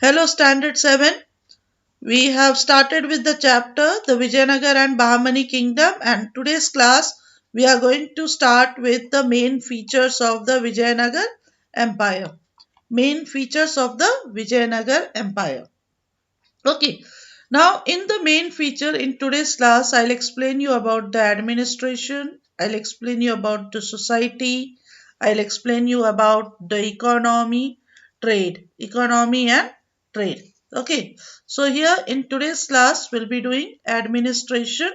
Hello, Standard 7. We have started with the chapter The Vijayanagar and Bahamani Kingdom, and today's class we are going to start with the main features of the Vijayanagar Empire. Main features of the Vijayanagar Empire. Okay, now in the main feature in today's class, I'll explain you about the administration, I'll explain you about the society, I'll explain you about the economy and trade. Okay, so here in today's class, we'll be doing administration,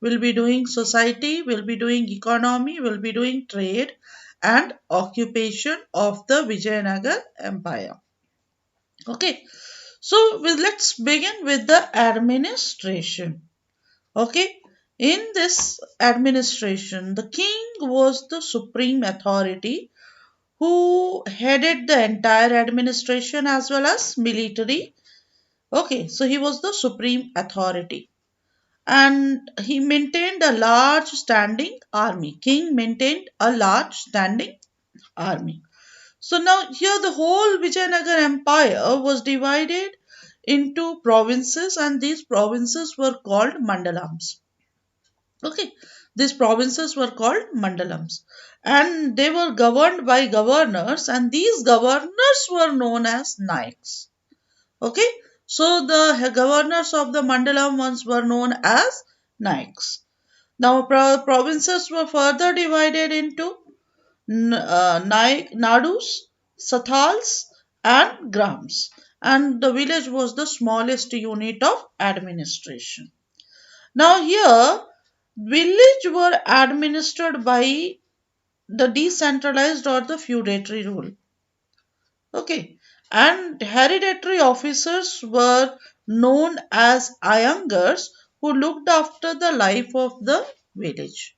we'll be doing society, we'll be doing economy, we'll be doing trade and occupation of the Vijayanagar Empire. Okay, so let's begin with the administration. Okay, in this administration, the king was the supreme authority who headed the entire administration as well as military. Okay, so he was the supreme authority and he maintained a large standing army. King maintained a large standing army. So now here the whole Vijayanagar Empire was divided into provinces and these provinces were called mandalams. Okay, these provinces were called mandalams and they were governed by governors and these governors were known as naiks. Okay, so the governors of the mandalam ones were known as naiks. Now provinces were further divided into nadus, sathals, and grams. And the village was the smallest unit of administration. Now here, village were administered by the decentralized or the feudatory rule. Okay, and hereditary officers were known as Iyangars who looked after the life of the village.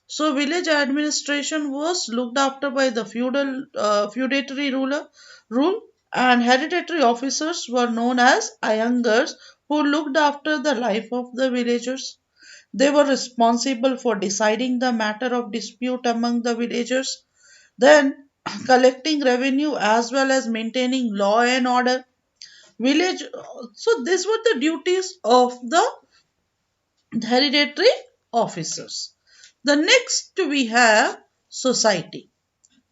So village administration was looked after by the feudatory rule and hereditary officers were known as Iyangars who looked after the life of the villagers. They were responsible for deciding the matter of dispute among the villagers, then collecting revenue as well as maintaining law and order. Village so these were the duties of the hereditary officers. The next we have society.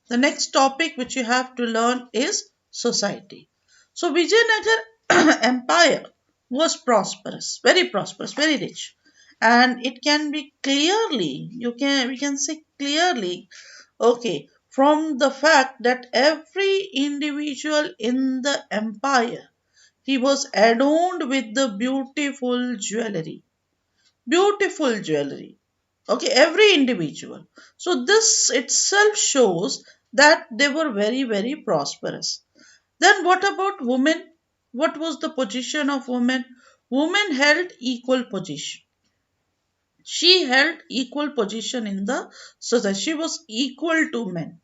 The next topic which you have to learn is society. So Vijayanagar Empire was prosperous, very rich. And it can be clearly, we can say clearly, okay, from the fact that every individual in the empire, he was adorned with the beautiful jewelry. Okay, every individual. So this itself shows that they were very prosperous. Then what about women? What was the position of women? Women held equal position. She held equal position in the society. She was equal to men.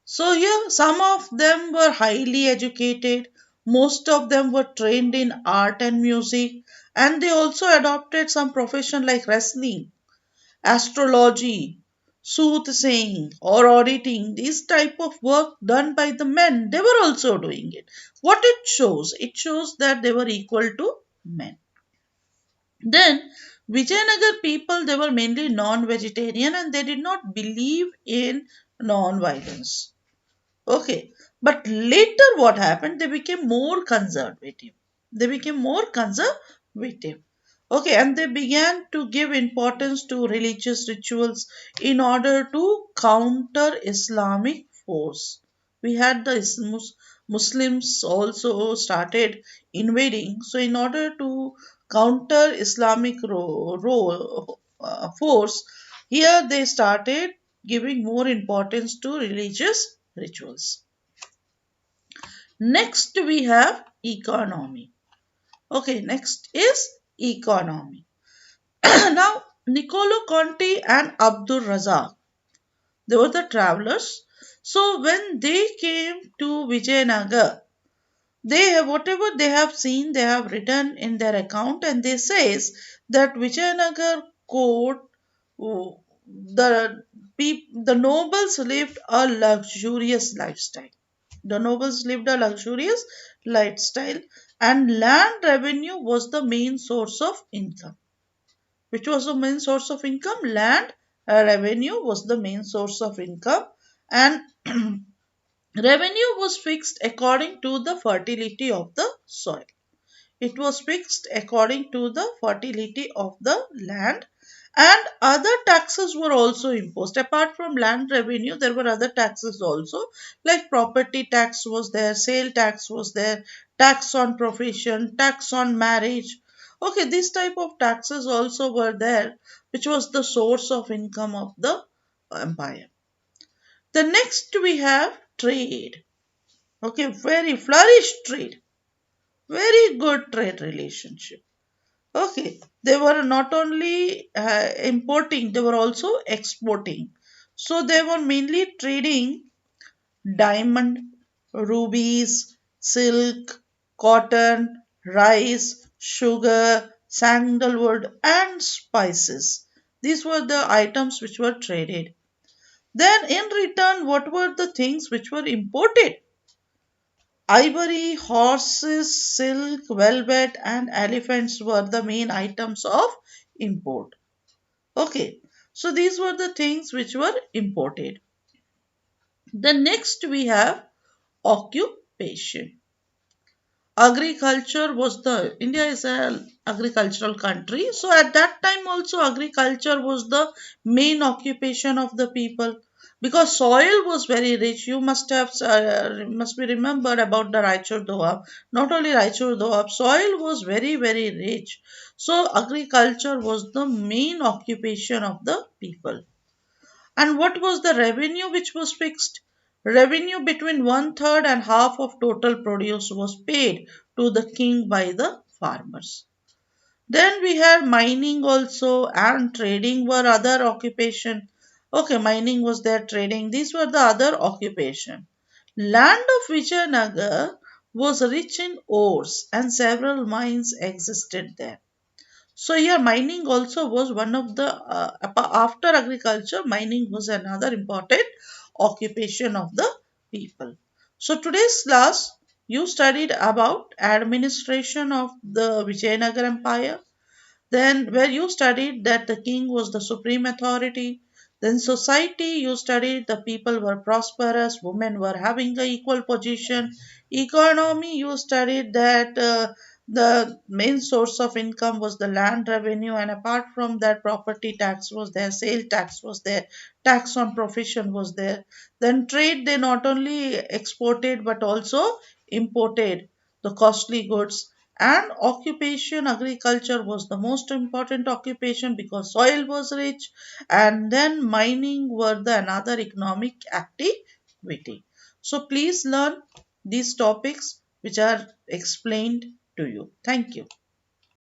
So here some of them were highly educated, most of them were trained in art and music, and they also adopted some profession like wrestling, astrology, soothsaying, or auditing. This type of work done by the men, they were also doing it. What it shows? It shows that they were equal to men. Then Vijayanagar people, they were mainly non-vegetarian and they did not believe in non-violence. Okay. But later what happened? They became more conservative. They became more conservative. Okay. And they began to give importance to religious rituals in order to counter Islamic force. We had the Muslims also started invading. So in order to counter Islamic force, here they started giving more importance to religious rituals. Next we have economy. Okay, next is economy. Now Niccolo Conti and Abdul Razak, they were the travelers. So when they came to Vijayanagar, they have whatever they have seen, they have written in their account, and they says that Vijayanagar court, oh, the the nobles lived a luxurious lifestyle. The nobles lived a luxurious lifestyle, and land revenue was the main source of income. Which was the main source of income? Land revenue was the main source of income, and revenue was fixed according to the fertility of the soil. It was fixed according to the fertility of the land, and other taxes were also imposed. Apart from land revenue, there were other taxes also, like property tax was there, sale tax was there, tax on profession, tax on marriage. Okay, these type of taxes also were there, which was the source of income of the empire. The next we have trade. Okay, very flourished trade, very good trade relationship. Okay, they were not only importing, they were also exporting. So they were mainly trading diamond, rubies, silk, cotton, rice, sugar, sandalwood, and spices. These were the items which were traded. Then, in return, what were the things which were imported? Ivory, horses, silk, velvet, and elephants were the main items of import. Okay, so these were the things which were imported. The next we have occupation. Agriculture was the India is an agricultural country, so at that time also agriculture was the main occupation of the people, because soil was very rich. You must be remembered about the Raichur Doab. Not only Raichur Doab, soil was very rich. So agriculture was the main occupation of the people. And what was the revenue which was fixed? Revenue between one third and half of total produce was paid to the king by the farmers. Then we have mining also, and trading were other occupation. Okay, mining was there, trading. These were the other occupation. Land of Vijayanagar was rich in ores and several mines existed there. So yeah, mining also was one of the after agriculture, mining was another important occupation of the people. So today's class, you studied about administration of the Vijayanagar Empire, then, where you studied that the king was the supreme authority. Then, society, you studied the people were prosperous, women were having the equal position. Economy, you studied that the main source of income was the land revenue, and apart from that, property tax was there, sale tax was there, tax on profession was there. Then, trade, they not only exported but also imported the costly goods, and occupation agriculture was the most important occupation because soil was rich, and then mining were the another economic activity. So please learn these topics which are explained to you. Thank you.